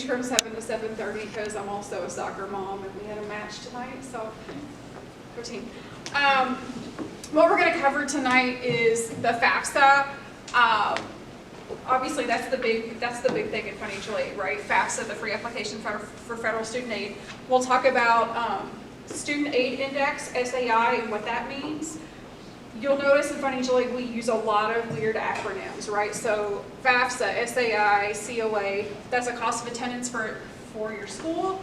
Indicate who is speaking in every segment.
Speaker 1: change from 7 to 7:30 because I'm also a soccer mom and we had a match tonight, so 13. What we're going to cover tonight is the FAFSA. Obviously, that's the big thing in financial aid, right? FAFSA, the free application for federal student aid. We'll talk about student aid index, SAI, and what that means. You'll notice in financial aid we use a lot of weird acronyms, right? So FAFSA, SAI, COA, that's a cost of attendance for your school.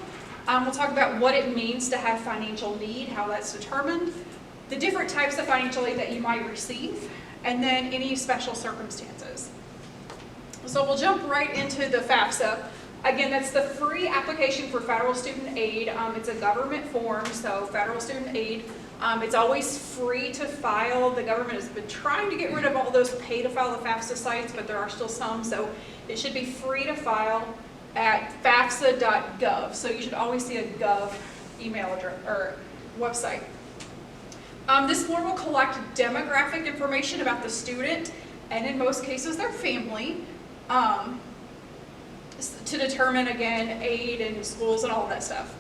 Speaker 1: We'll talk about what it means to have financial need, how that's determined, the different types of financial aid that you might receive, and then any special circumstances. So we'll jump right into the FAFSA. Again, that's the free application for federal student aid. It's a government form, so federal student aid. It's always free to file. The government has been trying to get rid of all those pay to file the FAFSA sites, but there are still some, so it should be free to file at fafsa.gov. So you should always see a gov email address or website. This form will collect demographic information about the student, and in most cases their family, to determine, again, aid and schools and all of that stuff.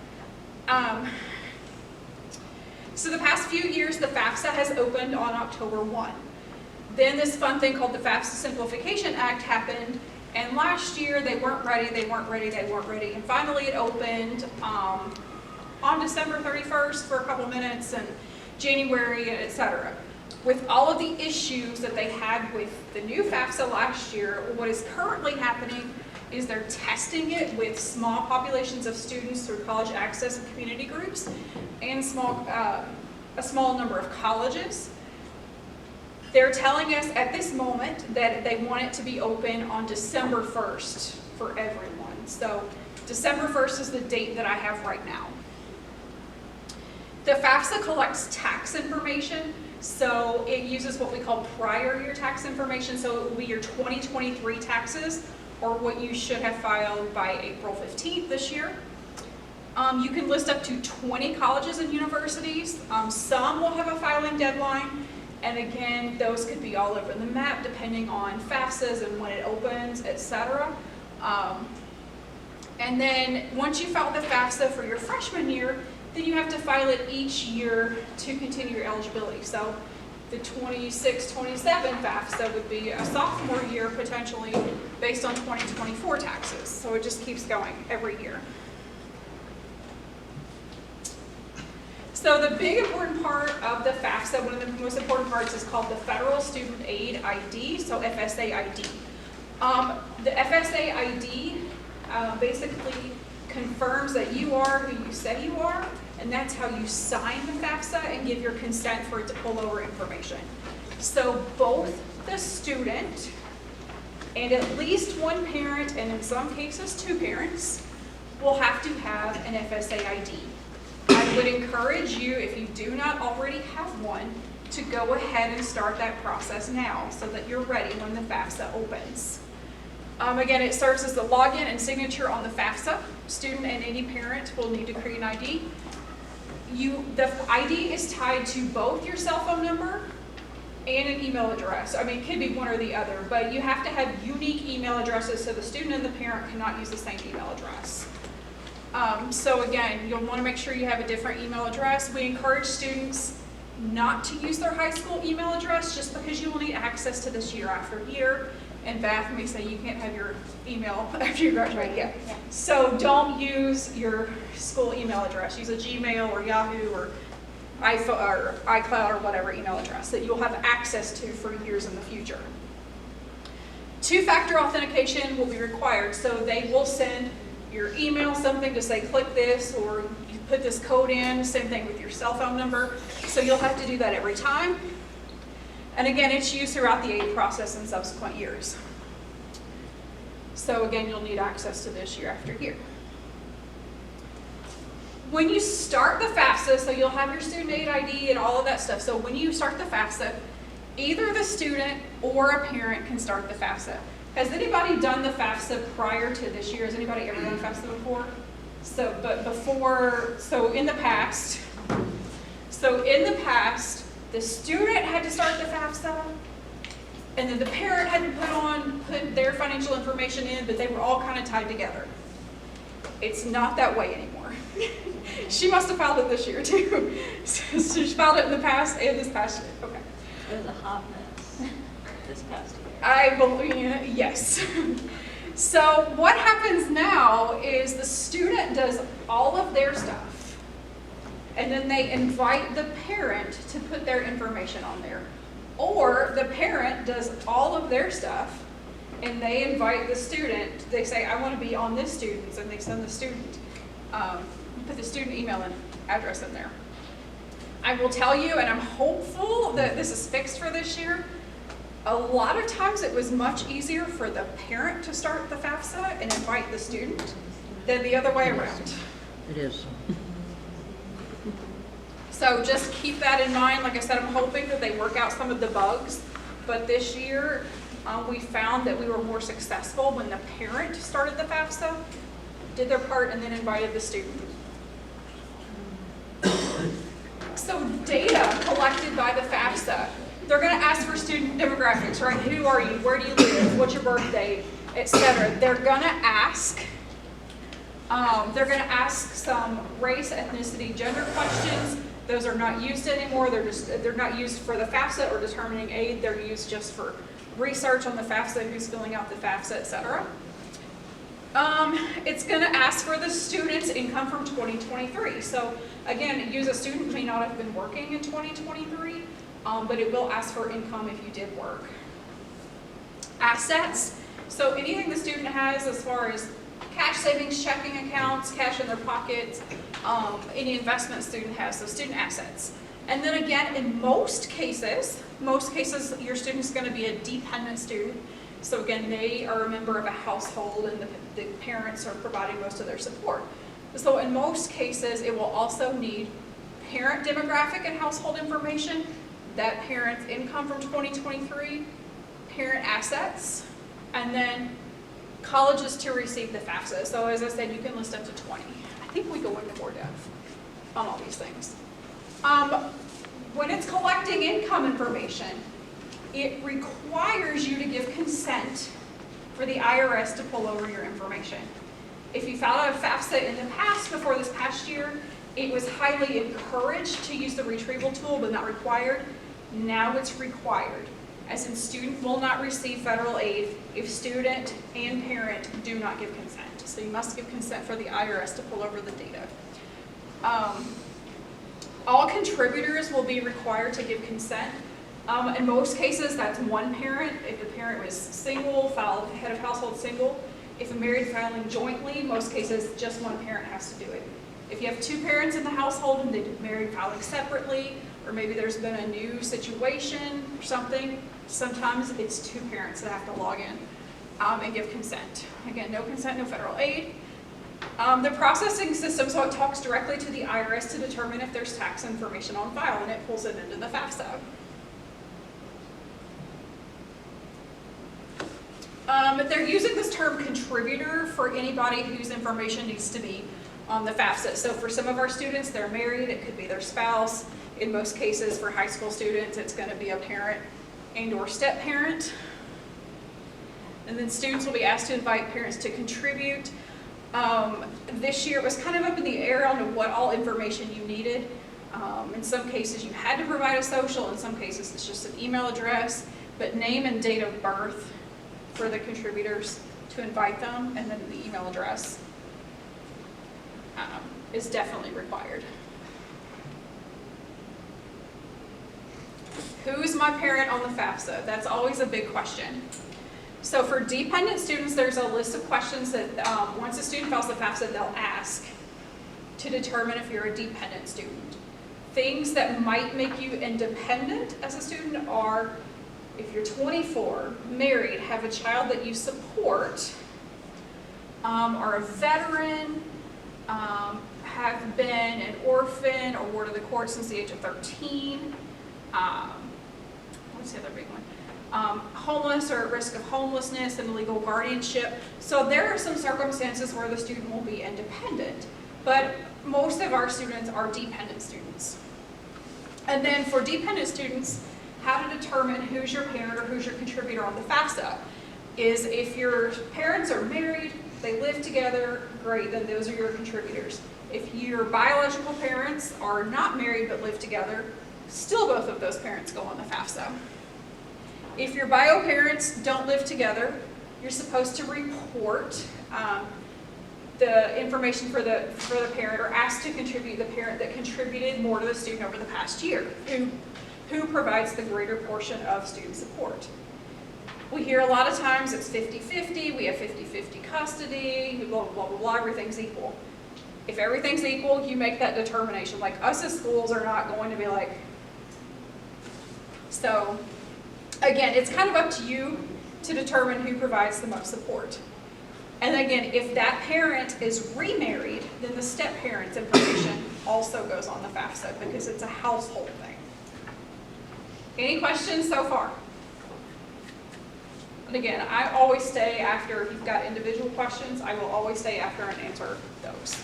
Speaker 1: So the past few years, the FAFSA has opened on October 1. Then this fun thing called the FAFSA Simplification Act happened, and last year they weren't ready, and finally it opened on December 31st for a couple minutes, and January, etc. With all of the issues that they had with the new FAFSA last year, what is currently happening is they're testing it with small populations of students through college access and community groups, and a small number of colleges. They're telling us at this moment that they want it to be open on December 1st for everyone. So December 1st is the date that I have right now. The FAFSA collects tax information, so it uses what we call prior year tax information, so it will be your 2023 taxes, or what you should have filed by April 15th this year. You can list up to 20 colleges and universities. Some will have a filing deadline, and again, those could be all over the map depending on FAFSAs and when it opens, etc. And then once you file the FAFSA for your freshman year, then you have to file it each year to continue your eligibility. So the 26-27 FAFSA would be a sophomore year potentially based on 2024 taxes. So it just keeps going every year. So the big important part of the FAFSA, one of the most important parts, is called the Federal Student Aid ID, so FSA ID. The FSA ID basically confirms that you are who you say you are, and that's how you sign the FAFSA and give your consent for it to pull over information. So both the student and at least one parent, and in some cases two parents, will have to have an FSA ID. I would encourage you, if you do not already have one, to go ahead and start that process now so that you're ready when the FAFSA opens. Again, it serves as the login and signature on the FAFSA. Student and any parent will need to create an ID. The ID is tied to both your cell phone number and an email address. I mean, it could be one or the other, but you have to have unique email addresses so the student and the parent cannot use the same email address. So again, you'll want to make sure you have a different email address. We encourage students not to use their high school email address just because you will need access to this year after year. And Beth may say you can't have your email after you graduate yet. Yeah. So don't use your school email address. Use a Gmail or Yahoo or iCloud or whatever email address that you'll have access to for years in the future. Two-factor authentication will be required. So they will send your email something to say click this, or you put this code in, same thing with your cell phone number. So you'll have to do that every time. And again, it's used throughout the aid process in subsequent years. So again, you'll need access to this year after year. When you start the FAFSA, so you'll have your student aid ID and all of that stuff. So when you start the FAFSA, either the student or a parent can start the FAFSA. Has anybody done the FAFSA prior to this year? Has anybody ever done FAFSA before? So in the past, the student had to start the FAFSA, and then the parent had to put their financial information in, but they were all kind of tied together. It's not that way anymore. She must have filed it this year too. So she filed it in the past and this past year. Okay.
Speaker 2: It was a hot mess this past year.
Speaker 1: I believe, yes. So what happens now is the student does all of their stuff, and then they invite the parent to put their information on there. Or the parent does all of their stuff, and they invite the student. They say, I want to be on this student's, and they send the student, put the student email and address in there. I will tell you, and I'm hopeful that this is fixed for this year, a lot of times it was much easier for the parent to start the FAFSA and invite the student than the other way around.
Speaker 3: It is.
Speaker 1: So just keep that in mind. Like I said, I'm hoping that they work out some of the bugs, but this year we found that we were more successful when the parent started the FAFSA, did their part, and then invited the student. So data collected by the FAFSA, they're going to ask for student demographics, right? Who are you? Where do you live? What's your birth date? Etc. They're going to ask some race, ethnicity, gender questions. Those are not used anymore. They're not used for the FAFSA or determining aid. They're used just for research on the FAFSA, who's filling out the FAFSA, etc. It's going to ask for the student's income from 2023. So again, use a student may not have been working in 2023, but it will ask for income if you did work. Assets. So anything the student has as far as cash savings, checking accounts, cash in their pockets, any investment student has, so student assets. And then again, in most cases, your student's going to be a dependent student. So again, they are a member of a household and the parents are providing most of their support. So in most cases, it will also need parent demographic and household information, that parent's income from 2023, parent assets, and then colleges to receive the FAFSA. So as I said, you can list up to 20. I think we go into more depth on all these things. When it's collecting income information, it requires you to give consent for the IRS to pull over your information. If you filed out a FAFSA in the past, before this past year, it was highly encouraged to use the retrieval tool, but not required. Now it's required, as in student will not receive federal aid if student and parent do not give consent. So you must give consent for the IRS to pull over the data. All contributors will be required to give consent. In most cases, that's one parent. If the parent was single, filed head of household single. If a married filing jointly, most cases just one parent has to do it. If you have two parents in the household and they did married filing separately, or maybe there's been a new situation or something, sometimes it's two parents that have to log in and give consent. Again, no consent, no federal aid. The processing system, so it talks directly to the IRS to determine if there's tax information on file, and it pulls it into the FAFSA. They're using this term contributor for anybody whose information needs to be on the FAFSA. So for some of our students, they're married, it could be their spouse. In most cases, for high school students, it's going to be a parent and or step-parent. And then students will be asked to invite parents to contribute. This year it was kind of up in the air on what all information you needed. In some cases you had to provide a social, in some cases it's just an email address, but name and date of birth for the contributors to invite them, and then the email address is definitely required. Who's my parent on the FAFSA? That's always a big question. So for dependent students, there's a list of questions that once a student files the FAFSA, they'll ask to determine if you're a dependent student. Things that might make you independent as a student are if you're 24, married, have a child that you support, are a veteran, have been an orphan or ward of the court since the age of 13, what's the other big one? Homeless or at risk of homelessness and legal guardianship. So there are some circumstances where the student will be independent, but most of our students are dependent students. And then for dependent students, how to determine who's your parent or who's your contributor on the FAFSA is if your parents are married, they live together, great, then those are your contributors. If your biological parents are not married but live together, still both of those parents go on the FAFSA. If your bio parents don't live together, you're supposed to report the information for the parent, or asked to contribute the parent that contributed more to the student over the past year, who provides the greater portion of student support. We hear a lot of times it's 50-50, we have 50-50 custody, blah, blah, blah, blah, everything's equal. If everything's equal, you make that determination. Like, us as schools are not going to be like, so again, it's kind of up to you to determine who provides the most support. And again, if that parent is remarried, then the step parent's information also goes on the FAFSA because it's a household thing. Any questions so far? And again, I always stay after, if you've got individual questions, I will always stay after and answer those.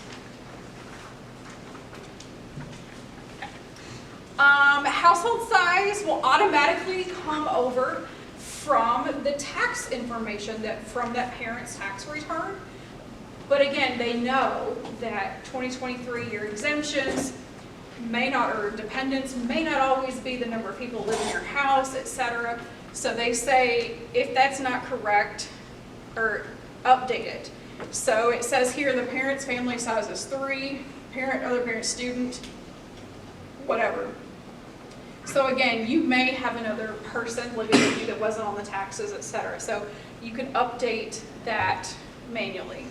Speaker 1: Household size will automatically come over from the tax information from that parent's tax return. But again, they know that 2023 year exemptions may not, or dependents may not always be the number of people living in your house, etc. So they say, if that's not correct, or update it. So it says here the parent's family size is 3, parent, other parent, student, whatever. So again, you may have another person living with you that wasn't on the taxes, etc. So you can update that manually.